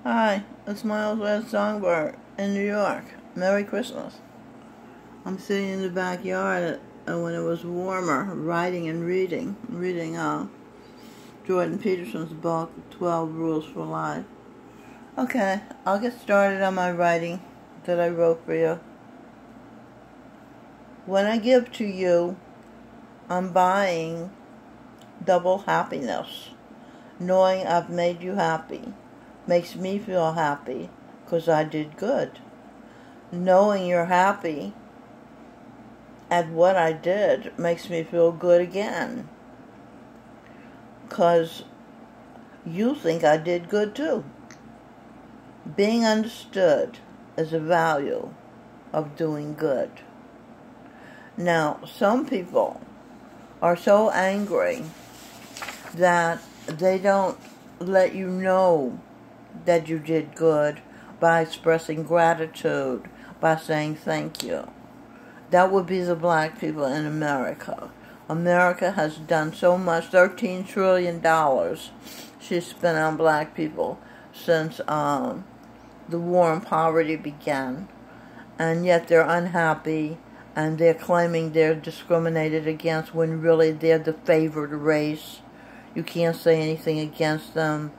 Hi, it's Miles Red Songbird in New York. Merry Christmas. I'm sitting in the backyard when it was warmer, writing and reading Jordan Peterson's book, 12 Rules for Life. Okay, I'll get started on my writing that I wrote for you. When I give to you, I'm buying double happiness. Knowing I've made you happy makes me feel happy because I did good. Knowing you're happy at what I did makes me feel good again because you think I did good too. Being understood is a value of doing good. Now, some people are so angry that they don't let you know that you did good by expressing gratitude, by saying thank you. That would be the black people in America. America has done so much, $13 trillion she's spent on black people since the war on poverty began. And yet they're unhappy and they're claiming they're discriminated against when really they're the favored race. You can't say anything against them.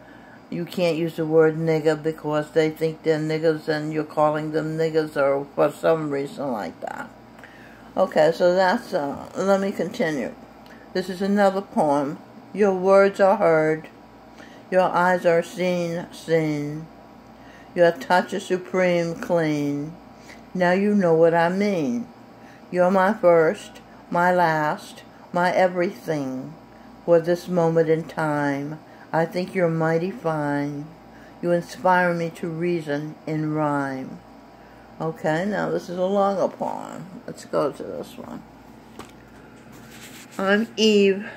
You can't use the word nigger because they think they're niggers and you're calling them niggers or for some reason like that. Okay, so that's, let me continue. This is another poem. Your words are heard. Your eyes are seen. Your touch is supreme clean. Now you know what I mean. You're my first, my last, my everything. For this moment in time, I think you're mighty fine. You inspire me to reason in rhyme. Okay, now this is a longer poem. Let's go to this one. I'm Eve,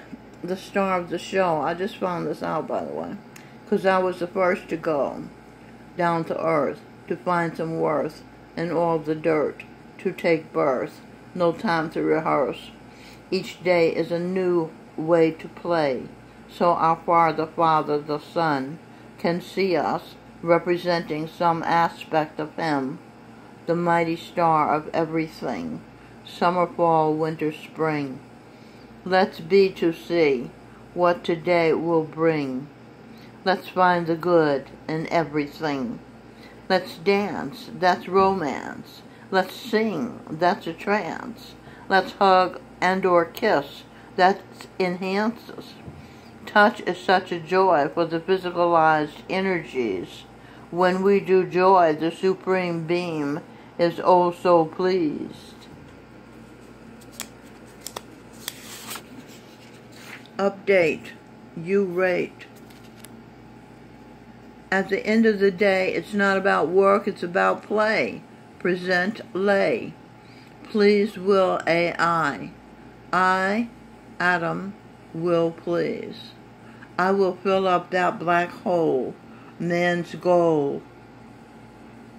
the star of the show. I just found this out, by the way, because I was the first to go down to earth to find some worth in all the dirt, to take birth. No time to rehearse. Each day is a new way to play, so our Father, the Son, can see us representing some aspect of Him, the mighty star of everything, summer, fall, winter, spring. Let's be to see what today will bring. Let's find the good in everything. Let's dance, that's romance. Let's sing, that's a trance. Let's hug and or kiss, that enhances. Touch is such a joy for the physicalized energies. When we do joy, the supreme beam is oh so pleased. Update, you rate. At the end of the day, it's not about work, it's about play. Present lay. Please will AI. I, Adam, will please. I will fill up that black hole, man's goal.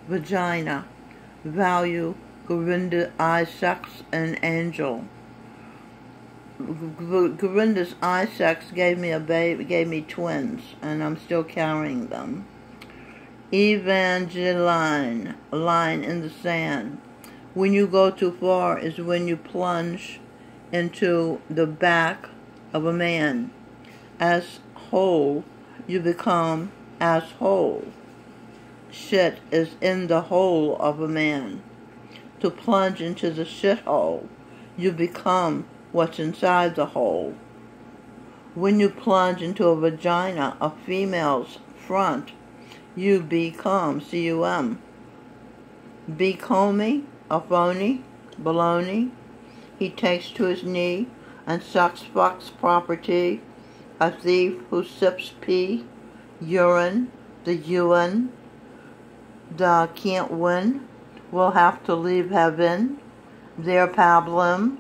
Vagina, value, Govinda Isaacs, an angel. Govinda's Isaacs gave me a baby, gave me twins, and I'm still carrying them. Evangeline, line in the sand. When you go too far is when you plunge into the back of a man. As whole, you become as whole. Shit is in the hole of a man. To plunge into the shithole, you become what's inside the hole. When you plunge into a vagina, a female's front, you become, C-U-M. Be comey, a phony, baloney. He takes to his knee and sucks fucks property. A thief who sips pee, urine, the UN. The can't win, will have to leave heaven. Their pablum,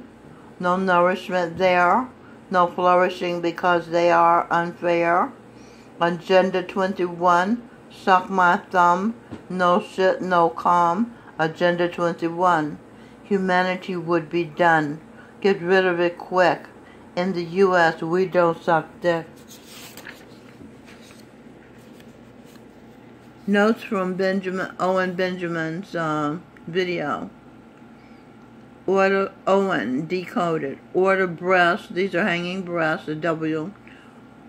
no nourishment there, no flourishing because they are unfair. Agenda 21, suck my thumb, no shit, no calm. Agenda 21, humanity would be done. Get rid of it quick. In the U.S., we don't suck dick. Notes from Owen Benjamin's video. Order Owen decoded. Order breast. These are hanging breasts. A W.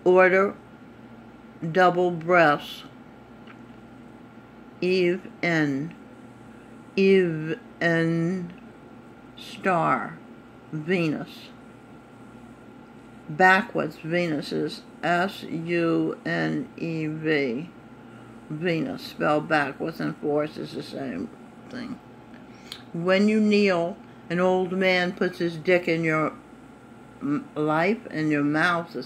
Order double breasts. Eve N star. Venus. Backwards Venus is SUNEV. Venus spelled backwards and forwards is the same thing. When you kneel, an old man puts his dick in your life and your mouth.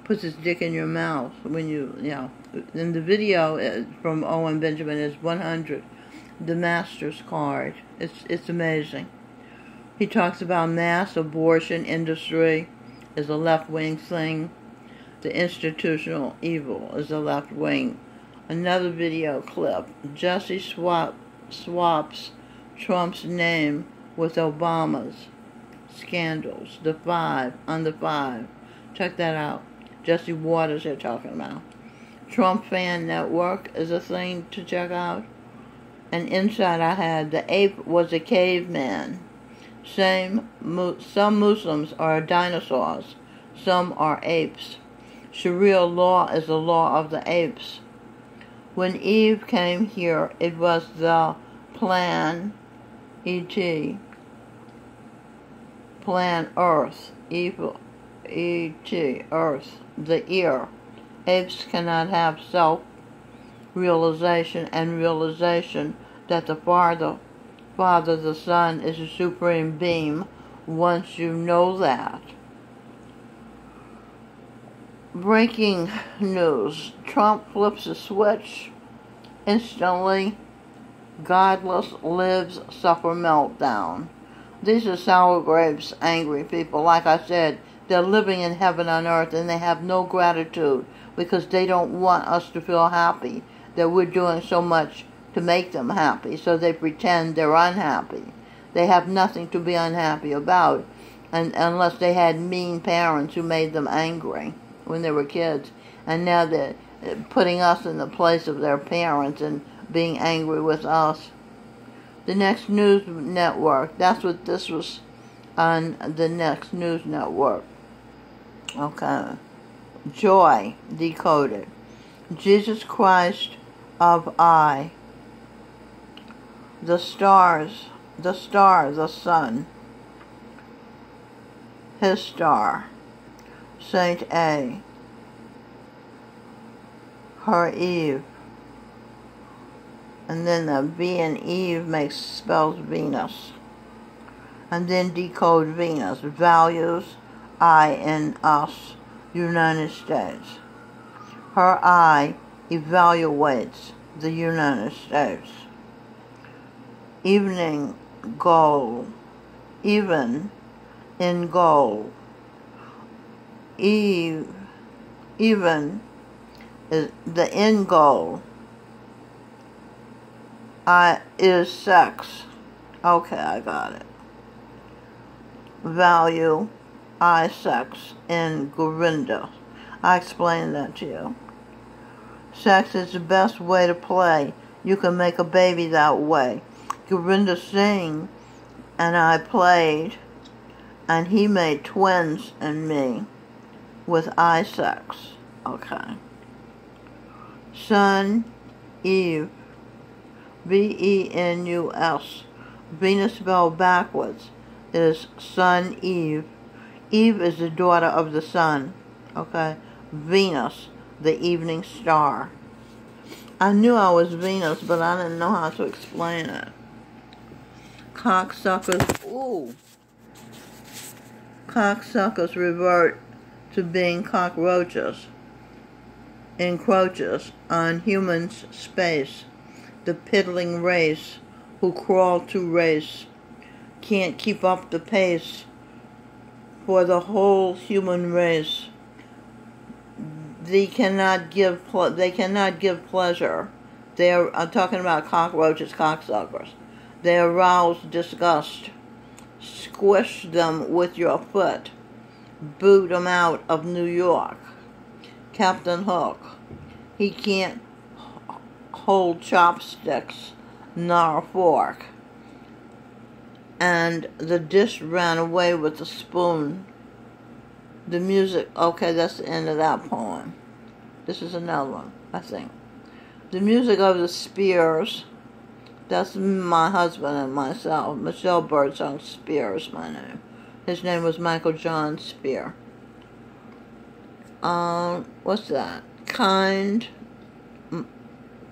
Puts his dick in your mouth when you know. And the video from Owen Benjamin is 100, the master's card. It's amazing. He talks about mass abortion industry is a left-wing thing. The institutional evil is a left wing. Another video clip. Jesse swaps Trump's name with Obama's. Scandals. The 5 on the 5. Check that out. Jesse Waters they're talking about. Trump Fan Network is a thing to check out. An insight I had. The ape was a caveman. Some Muslims are dinosaurs. Some are apes. Sharia law is the law of the apes. When Eve came here, it was the plan, E.T., plan Earth, evil, E.T., Earth, the ear. Apes cannot have self-realization and realization that the Father, the Son, is a supreme being. Once you know that. Breaking news. Trump flips a switch. Instantly, godless lives suffer meltdown. These are sour grapes, angry people. Like I said, they're living in heaven on earth and they have no gratitude because they don't want us to feel happy that we're doing so much to make them happy, so they pretend they're unhappy. They have nothing to be unhappy about unless they had mean parents who made them angry when they were kids, and now they're putting us in the place of their parents and being angry with us. The Next News Network, that's what this was on the Next News Network. Okay. Joy, decoded. Jesus Christ of I. The stars, the sun. His star. Saint A. Her Eve. And then the V in Eve spells Venus. And then decode Venus. Values I in us, United States. Her I evaluates the United States. Evening goal. Even in goal. Even is the end goal. Is sex. Okay, I got it. Value, sex in Govinda. I explained that to you. Sex is the best way to play. You can make a baby that way. Govinda Singh and I played, and he made twins in me with sex. Okay. Sun, Eve, Venus. Venus spelled backwards is Sun, Eve. Eve is the daughter of the sun. Okay. Venus, the evening star. I knew I was Venus, but I didn't know how to explain it. Cocksuckers. Ooh. Cocksuckers revert to being cockroaches. Encroaches on humans' space. The piddling race who crawl to race can't keep up the pace for the whole human race. They cannot give pleasure. I'm talking about cockroaches, cocksuckers. They arouse disgust. Squish them with your foot. Boot them out of New York. Captain Hook. He can't hold chopsticks nor a fork. And the dish ran away with the spoon. The music, okay, that's the end of that poem. This is another one, I think. The music of the Spears, that's my husband and myself. Michelle Birdsong Spears, my name. His name was Michael John Spear. What's that? Kind.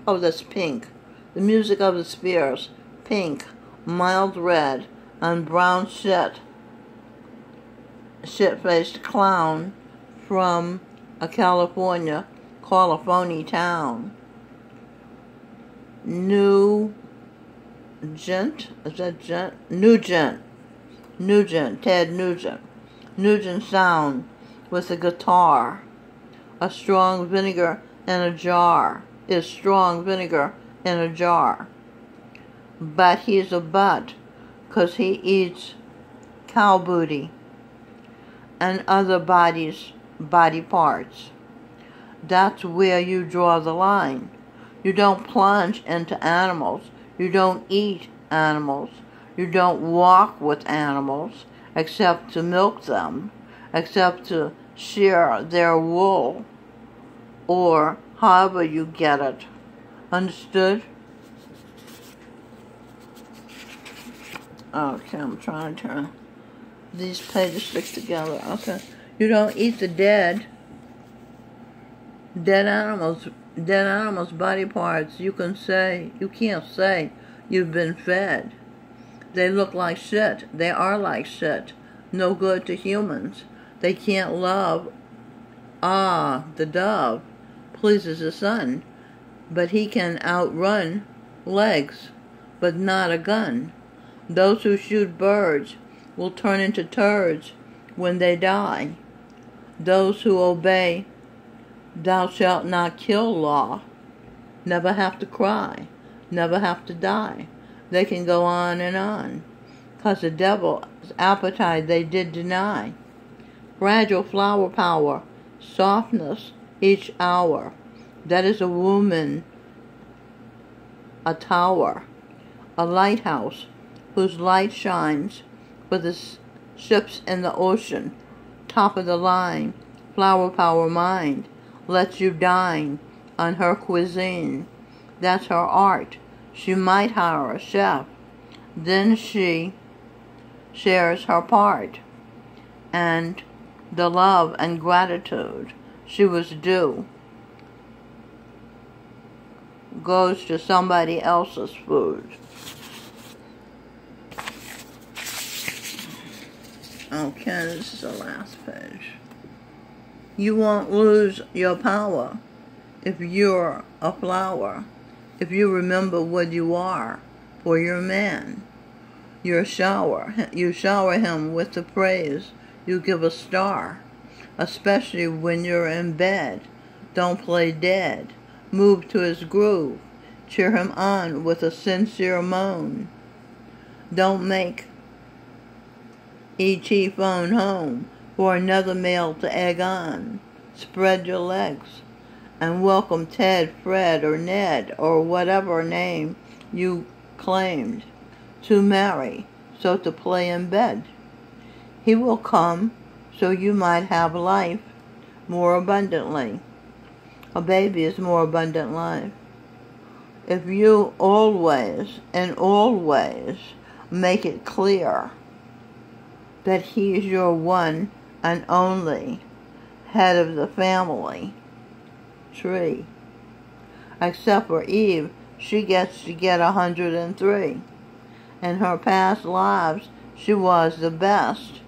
Oh, that's Pink. The music of the Spears. Pink, mild red, and brown shit-faced clown from a California town. Nugent, is that gent? Nugent, Ted Nugent. Nugent sound with a guitar. A strong vinegar in a jar. Is strong vinegar in a jar. But he's a butt, 'cause he eats cow booty and other body parts. That's where you draw the line. You don't plunge into animals. You don't eat animals. You don't walk with animals except to milk them, except to shear their wool, or however you get it. Understood? Okay, I'm trying to turn these pages stick together. Okay. You don't eat the dead animals body parts. You can't say you've been fed. They look like shit. They are like shit. No good to humans. They can't love. The dove pleases the sun, but he can outrun legs, but not a gun. Those who shoot birds will turn into turds when they die. Those who obey thou shalt not kill law never have to cry, never have to die. They can go on and on, 'cause the devil's appetite they did deny. Fragile flower power, softness each hour. That is a woman, a tower, a lighthouse whose light shines for the ships in the ocean. Top of the line, flower power mind, lets you dine on her cuisine. That's her art. She might hire a chef. Then she shares her part. And the love and gratitude she was due goes to somebody else's food. Okay, this is the last page. You won't lose your power if you're a flower, if you remember what you are for your man. You shower him with the praise you give a star, especially when you're in bed. Don't play dead. Move to his groove. Cheer him on with a sincere moan. Don't make E.T. phone home for another male to egg on. Spread your legs and welcome Ted, Fred, or Ned, or whatever name you claimed to marry, so to play in bed. He will come so you might have life more abundantly. A baby is more abundant life. If you always, in all ways, make it clear that he is your one and only head of the family tree. Except for Eve, she gets to get 103. In her past lives, she was the best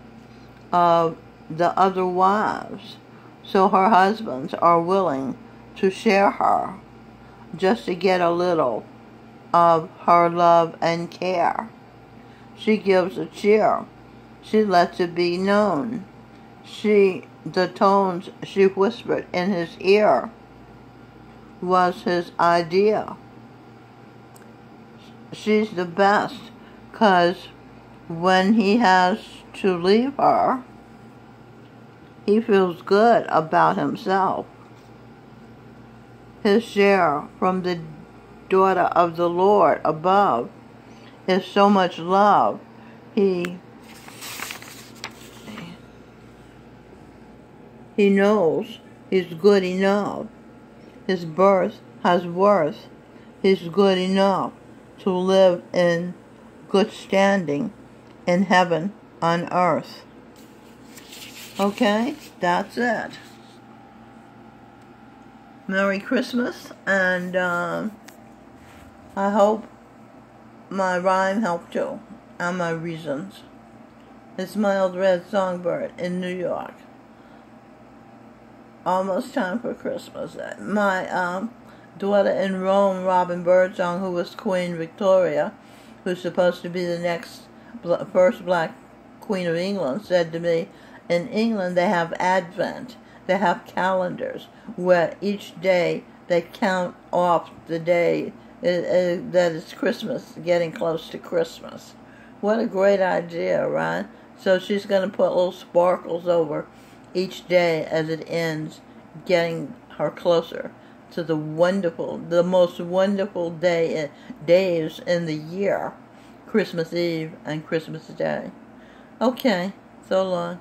of the other wives, so her husbands are willing to share her just to get a little of her love and care. She gives a cheer. She lets it be known. The tones she whispered in his ear was his idea. She's the best, 'cause when he has to leave her, he feels good about himself. His share from the daughter of the Lord above is so much love. He knows he's good enough. His birth has worth. He's good enough to live in good standing in heaven on earth. Okay, that's it. Merry Christmas, and I hope my rhyme helped you and my reasons. It's my old red songbird in New York. Almost time for Christmas. My daughter in Rome, Robin Birdsong, who was Queen Victoria, who's supposed to be the next first black Queen of England, said to me, in England they have Advent. They have calendars where each day they count off the day that it's Christmas, getting close to Christmas. What a great idea, right? So she's going to put little sparkles over each day as it ends, getting her closer to the most wonderful days in the year, Christmas Eve and Christmas Day. Okay, so long.